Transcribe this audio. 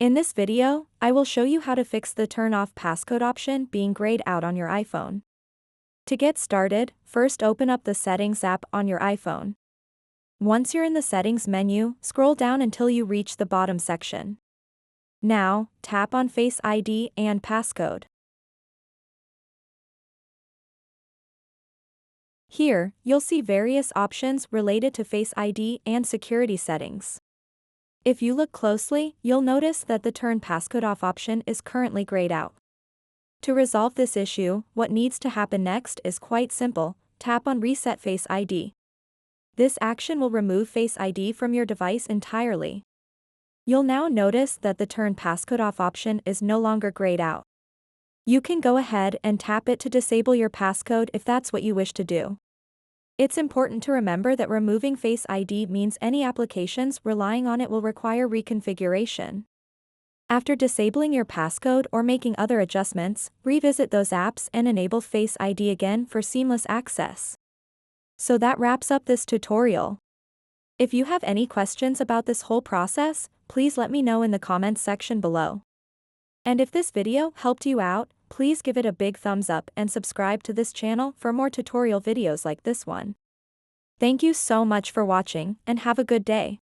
In this video, I will show you how to fix the turn off passcode option being grayed out on your iPhone. To get started, first open up the Settings app on your iPhone. Once you're in the Settings menu, scroll down until you reach the bottom section. Now, tap on Face ID and Passcode. Here, you'll see various options related to Face ID and security settings. If you look closely, you'll notice that the Turn Passcode Off option is currently grayed out. To resolve this issue, what needs to happen next is quite simple: tap on Reset Face ID. This action will remove Face ID from your device entirely. You'll now notice that the Turn Passcode Off option is no longer grayed out. You can go ahead and tap it to disable your passcode if that's what you wish to do. It's important to remember that removing Face ID means any applications relying on it will require reconfiguration. After disabling your passcode or making other adjustments, revisit those apps and enable Face ID again for seamless access. So that wraps up this tutorial. If you have any questions about this whole process, please let me know in the comments section below. And if this video helped you out, please give it a big thumbs up and subscribe to this channel for more tutorial videos like this one. Thank you so much for watching, and have a good day.